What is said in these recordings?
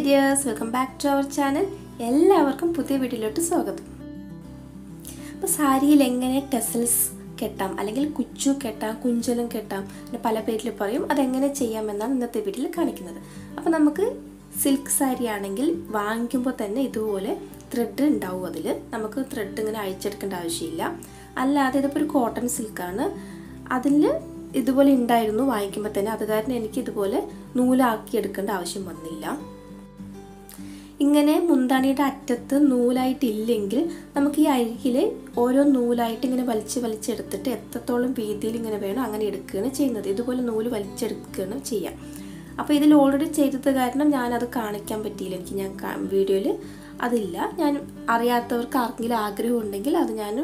dears, welcome back to our channel. എല്ലാവർക്കും പുതിയ വീഡിയോയിലോട്ട് സ്വാഗതം. അപ്പോൾ സാരിയിൽ എങ്ങനെ ടെസൽസ് കെട്ടാം അല്ലെങ്കിൽ കുച്ചു കെട്ടാം, കുഞ്ചലം കെട്ടാം എന്ന് പല പേരിൽ പറയും. അതെങ്ങനെ ചെയ്യാമെന്നാണ് ഇന്നത്തെ വീഡിയോയിൽ കാണിക്കുന്നത്. അപ്പോൾ നമുക്ക് സിൽക്ക് സാരി ആണെങ്കിൽ വാങ്ങിക്കുമ്പോൾ തന്നെ ഇതുപോലെ ത്രെഡ് ഉണ്ടാവും. അതിൽ നമുക്ക് ത്രെഡ് ഇങ്ങനെ അഴിച്ചെടുക്കേണ്ട ആവശ്യമില്ല. അല്ലാതെ ഇതിപ്പോൾ ഒരു കോട്ടൺ സിൽക്കാണ്, അതിൽ ഇതുപോലെ ഉണ്ടായിരുന്നു വാങ്ങിക്കുമ്പോൾ തന്നെ. അത് കാരണം എനിക്ക് ഇതുപോലെ നൂലാക്കി എടുക്കേണ്ട ആവശ്യം വന്നില്ല. ഇങ്ങനെ മുന്താണിയുടെ അറ്റത്ത് നൂലായിട്ടില്ലെങ്കിൽ നമുക്ക് ഈ അരികിൽ ഓരോ നൂലായിട്ട് ഇങ്ങനെ വലിച്ചെടുത്തിട്ട് എത്രത്തോളം വീതിയിൽ ഇങ്ങനെ വേണം അങ്ങനെ എടുക്കുകയാണ് ചെയ്യുന്നത്. ഇതുപോലെ നൂല് വലിച്ചെടുക്കുകയാണ് ചെയ്യാം. അപ്പോൾ ഇതിൽ ഓൾറെഡി ചെയ്തത് കാരണം ഞാനത് കാണിക്കാൻ പറ്റിയില്ല. എനിക്ക് വീഡിയോയിൽ അതില്ല. ഞാൻ അറിയാത്തവർക്ക് ആർക്കെങ്കിലും ആഗ്രഹം ഉണ്ടെങ്കിൽ അത് ഞാൻ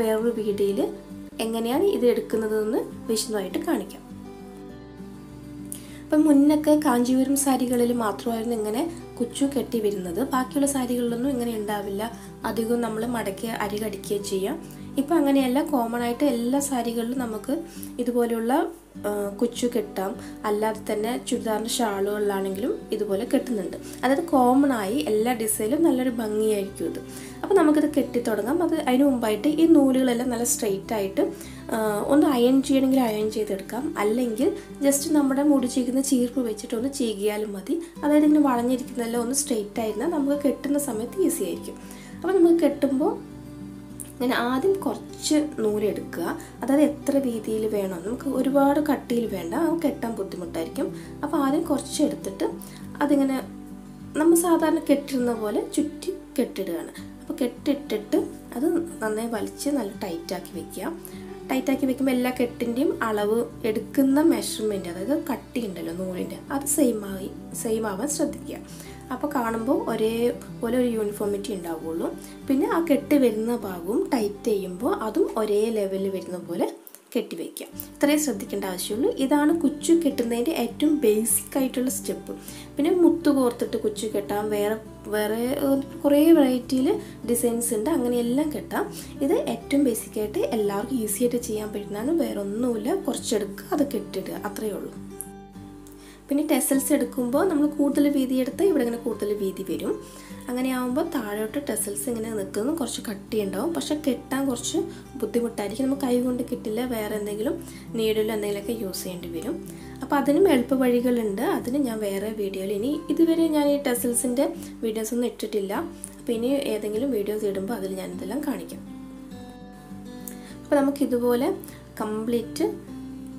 വേറൊരു വീഡിയോയിൽ എങ്ങനെയാണ് ഇത് എടുക്കുന്നതെന്ന് വിശദമായിട്ട് കാണിക്കാം. അപ്പം മുന്നൊക്കെ കാഞ്ചീപുരം സാരികളിൽ മാത്രമായിരുന്നു ഇങ്ങനെ കുച്ചു കെട്ടി വരുന്നത്. ബാക്കിയുള്ള സാരികളിലൊന്നും ഇങ്ങനെ ഉണ്ടാവില്ല. അധികം നമ്മൾ മടക്കി അരി കടിക്കുകയോ ചെയ്യാം. ഇപ്പം അങ്ങനെയല്ല, കോമൺ ആയിട്ട് എല്ലാ സാരികളിലും നമുക്ക് ഇതുപോലെയുള്ള കുച്ചു കെട്ടാം. അല്ലാതെ തന്നെ ചുരിദാറിൻ്റെ ഷാളുകളിലാണെങ്കിലും ഇതുപോലെ കെട്ടുന്നുണ്ട്. അതായത് കോമൺ ആയി എല്ലാ ഡിസൈനിലും നല്ലൊരു ഭംഗിയായിരിക്കും ഇത്. അപ്പോൾ നമുക്കിത് കെട്ടി തുടങ്ങാം. അതിന് മുമ്പായിട്ട് ഈ നൂലുകളെല്ലാം നല്ല സ്ട്രെയിറ്റ് ആയിട്ട് ഒന്ന് അയൺ ചെയ്യണമെങ്കിൽ അയൺ ചെയ്തെടുക്കാം. അല്ലെങ്കിൽ ജസ്റ്റ് നമ്മുടെ മുടി ചീകുന്ന ചീർപ്പ് വെച്ചിട്ട് ഒന്ന് ചീകിയാലും മതി. അതായത് ഇങ്ങനെ വളഞ്ഞിരിക്കുന്നതെല്ലാം ഒന്ന് സ്ട്രെയിറ്റ് ആയിരുന്നാൽ നമുക്ക് കെട്ടുന്ന സമയത്ത് ഈസി ആയിരിക്കും. അപ്പോൾ നമുക്ക് കെട്ടുമ്പോൾ ഇങ്ങനെ ആദ്യം കുറച്ച് നൂലെടുക്കുക. അതായത് എത്ര വീതിയിൽ വേണോ, നമുക്ക് ഒരുപാട് കട്ടിയിൽ വേണ്ട, കെട്ടാൻ ബുദ്ധിമുട്ടായിരിക്കും. അപ്പോൾ ആദ്യം കുറച്ച് എടുത്തിട്ട് അതിങ്ങനെ നമ്മൾ സാധാരണ കെട്ടിടുന്ന പോലെ ചുറ്റി കെട്ടിടുകയാണ്. അപ്പോൾ കെട്ടിട്ടിട്ട് അത് നന്നായി വലിച്ച് നല്ല ടൈറ്റാക്കി വെക്കുക. ടൈറ്റാക്കി വെക്കുമ്പോൾ എല്ലാ കെട്ടിൻ്റെയും അളവ് എടുക്കുന്ന മെഷർമെൻറ്റ്, അതായത് കട്ടി ഉണ്ടല്ലോ നൂലിൻ്റെ, അത് സെയിം ആവാൻ ശ്രദ്ധിക്കുക. അപ്പോൾ കാണുമ്പോൾ ഒരേപോലെ ഒരു യൂണിഫോമിറ്റി ഉണ്ടാവുള്ളൂ. പിന്നെ ആ കെട്ടി വരുന്ന ഭാഗവും ടൈറ്റ് ചെയ്യുമ്പോൾ അതും ഒരേ ലെവലിൽ വരുന്ന പോലെ കെട്ടി വയ്ക്കുക. ഇത്രയും ശ്രദ്ധിക്കേണ്ട ആവശ്യമുള്ളൂ. ഇതാണ് കുച്ചു കെട്ടുന്നതിൻ്റെ ഏറ്റവും ബേസിക് ആയിട്ടുള്ള സ്റ്റെപ്പ്. പിന്നെ മുത്ത് കോർത്തിട്ട് കുച്ചു കെട്ടാം, വേറെ കുറേ വെറൈറ്റിയിൽ ഡിസൈൻസ് ഉണ്ട്, അങ്ങനെയെല്ലാം കെട്ടാം. ഇത് ഏറ്റവും ബേസിക്കായിട്ട് എല്ലാവർക്കും ഈസി ആയിട്ട് ചെയ്യാൻ പറ്റുന്നതാണ്. വേറെ ഒന്നുമില്ല, കുറച്ചെടുക്കുക, അത് കെട്ടിടുക, അത്രയേ ഉള്ളൂ. പിന്നെ ടെസൽസ് എടുക്കുമ്പോൾ നമ്മൾ കൂടുതൽ വീതി എടുത്താൽ ഇവിടെ ഇങ്ങനെ കൂടുതൽ വീതി വരും. അങ്ങനെ ആകുമ്പോൾ താഴോട്ട് ടെസൽസ് ഇങ്ങനെ നിൽക്കുന്നു, കുറച്ച് കട്ടി ഉണ്ടാവും. പക്ഷെ കെട്ടാൻ കുറച്ച് ബുദ്ധിമുട്ടായിരിക്കും. നമുക്ക് കൈ കൊണ്ട് കിട്ടില്ല, വേറെ എന്തെങ്കിലും നീഡിലോ എന്തെങ്കിലുമൊക്കെ യൂസ് ചെയ്യേണ്ടി വരും. അപ്പോൾ അതിനും എളുപ്പ വഴികളുണ്ട്. അതിന് ഞാൻ വേറെ വീഡിയോയിൽ, ഇനി ഇതുവരെ ഞാൻ ഈ ടെസൽസിൻ്റെ വീഡിയോസൊന്നും ഇട്ടിട്ടില്ല. അപ്പോൾ ഇനി ഏതെങ്കിലും വീഡിയോസ് ഇടുമ്പോൾ അതിൽ ഞാനിതെല്ലാം കാണിക്കാം. അപ്പോൾ നമുക്കിതുപോലെ കംപ്ലീറ്റ്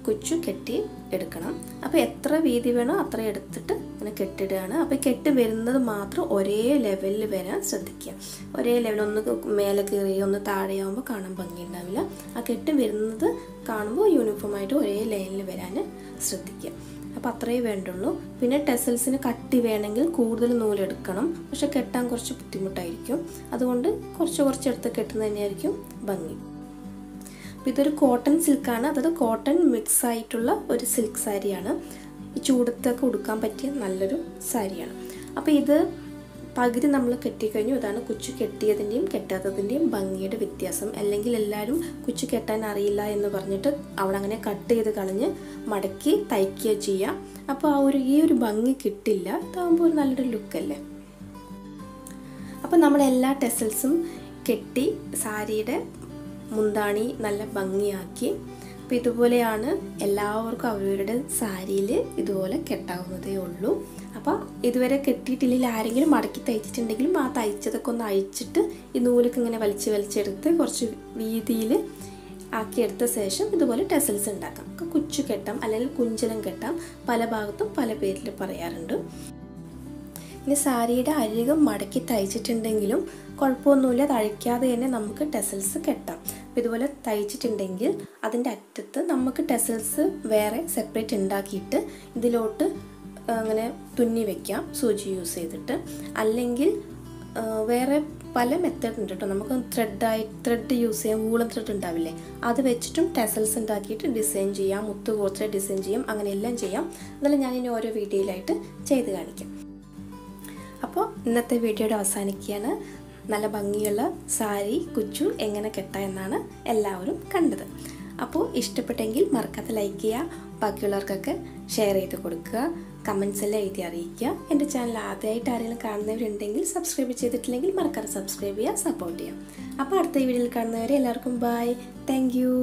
കുച്ചു കെട്ടി എടുക്കണം. അപ്പോൾ എത്ര വീതി വേണോ അത്ര എടുത്തിട്ട് ഇങ്ങനെ കെട്ടിടുകയാണ്. അപ്പോൾ കെട്ടി വരുന്നത് മാത്രം ഒരേ ലെവലിൽ വരാൻ ശ്രദ്ധിക്കുക. ഒരേ ലെവൽ, ഒന്ന് മേലെ കയറി ഒന്ന് താഴെയാകുമ്പോൾ കാണാൻ ഭംഗിയുണ്ടാവില്ല. ആ കെട്ടി വരുന്നത് കാണുമ്പോൾ യൂണിഫോമായിട്ട് ഒരേ ലൈനിൽ വരാൻ ശ്രദ്ധിക്കുക. അപ്പോൾ അത്രയേ വേണ്ടുള്ളൂ. പിന്നെ ടെസൽസിന് കട്ടി വേണമെങ്കിൽ കൂടുതൽ നൂലെടുക്കണം. പക്ഷെ കെട്ടാൻ കുറച്ച് ബുദ്ധിമുട്ടായിരിക്കും. അതുകൊണ്ട് കുറച്ചെടുത്ത് കെട്ടുന്നത് തന്നെയായിരിക്കും ഭംഗി. ഇതൊരു കോട്ടൺ സിൽക്കാണ്, അതായത് കോട്ടൺ മിക്സ് ആയിട്ടുള്ള ഒരു സിൽക്ക് സാരിയാണ്. ഈ ചൂടത്തൊക്കെ ഉടുക്കാൻ പറ്റിയ നല്ലൊരു സാരിയാണ്. അപ്പോൾ ഇത് പകുതി നമ്മൾ കെട്ടിക്കഴിഞ്ഞു. ഇതാണ് കുച്ചു കെട്ടിയതിൻ്റെയും കെട്ടാത്തതിൻ്റെയും ഭംഗിയുടെ വ്യത്യാസം. അല്ലെങ്കിൽ എല്ലാവരും കുച്ചു കെട്ടാൻ അറിയില്ല എന്ന് പറഞ്ഞിട്ട് അവിടെ അങ്ങനെ കട്ട് ചെയ്ത് കളഞ്ഞ് മടക്കി തയ്ക്കുക ചെയ്യുക. അപ്പോൾ ഈ ഒരു ഭംഗി കിട്ടില്ല. ഇതാകുമ്പോൾ ഒരു നല്ലൊരു ലുക്കല്ലേ. അപ്പോൾ നമ്മളെല്ലാ ടെസൽസും കെട്ടി സാരിയുടെ മുന്താണി നല്ല ഭംഗിയാക്കി. അപ്പോൾ ഇതുപോലെയാണ് എല്ലാവർക്കും അവരവരുടെ സാരിയിൽ ഇതുപോലെ കെട്ടാവുന്നതേ ഉള്ളൂ. അപ്പോൾ ഇതുവരെ കെട്ടിയിട്ടില്ലെങ്കിൽ ആരെങ്കിലും മടക്കി തയ്ച്ചിട്ടുണ്ടെങ്കിലും ആ തയ്ച്ചതൊക്കെ ഒന്ന് അഴിച്ചിട്ട് ഈ നൂലൊക്കെ ഇങ്ങനെ വലിച്ചെടുത്ത് കുറച്ച് വീതിയിൽ ആക്കിയെടുത്ത ശേഷം ഇതുപോലെ ടെസൽസ് ഉണ്ടാക്കാം. കുച്ചു കെട്ടാം അല്ലെങ്കിൽ കുഞ്ചലം കെട്ടാം, പല ഭാഗത്തും പല പേരിൽ പറയാറുണ്ട്. ഇനി സാരിയുടെ അരികം മടക്കി തയ്ച്ചിട്ടുണ്ടെങ്കിലും കുഴപ്പമൊന്നുമില്ല, തഴിക്കാതെ തന്നെ നമുക്ക് ടെസൽസ് കെട്ടാം. അപ്പോൾ ഇതുപോലെ തയ്ച്ചിട്ടുണ്ടെങ്കിൽ അതിൻ്റെ അറ്റത്ത് നമുക്ക് ടെസൽസ് വേറെ സെപ്പറേറ്റ് ഉണ്ടാക്കിയിട്ട് ഇതിലോട്ട് അങ്ങനെ തുന്നി വയ്ക്കാം സൂചി യൂസ് ചെയ്തിട്ട്. അല്ലെങ്കിൽ വേറെ പല മെത്തേഡ് ഉണ്ട് കേട്ടോ. നമുക്ക് ത്രെഡ് യൂസ് ചെയ്യാം, വൂളൻ ത്രെഡ് ഉണ്ടാവില്ലേ, അത് വെച്ചിട്ടും ടെസൽസ് ഉണ്ടാക്കിയിട്ട് ഡിസൈൻ ചെയ്യാം, മുത്ത് കോർത്ത് ഡിസൈൻ ചെയ്യാം, അങ്ങനെയെല്ലാം ചെയ്യാം. അതെല്ലാം ഞാനിനി ഓരോ വീഡിയോയിലായിട്ട് ചെയ്ത് കാണിക്കാം. അപ്പോൾ ഇന്നത്തെ വീഡിയോയുടെ അവസാനിക്കുകയാണ്. നല്ല ഭംഗിയുള്ള സാരി കുച്ചു എങ്ങനെ കെട്ടാം എന്നാണ് എല്ലാവരും കണ്ടത്. അപ്പോൾ ഇഷ്ടപ്പെട്ടെങ്കിൽ മറക്കാതെ ലൈക്ക് ചെയ്യുക. ബാക്കിയുള്ളവർക്കൊക്കെ ഷെയർ ചെയ്ത് കൊടുക്കുക, കമൻസ് എല്ലാം എഴുതി അറിയിക്കുക. എൻ്റെ ചാനൽ ആദ്യമായിട്ട് ആരെങ്കിലും കാണുന്നവരുണ്ടെങ്കിൽ സബ്സ്ക്രൈബ് ചെയ്തിട്ടില്ലെങ്കിൽ മറക്കാതെ സബ്സ്ക്രൈബ് ചെയ്യുക, സപ്പോർട്ട് ചെയ്യുക. അപ്പോൾ അടുത്ത വീഡിയോയിൽ കാണുന്നവരെ എല്ലാവർക്കും ബൈ. Thank you.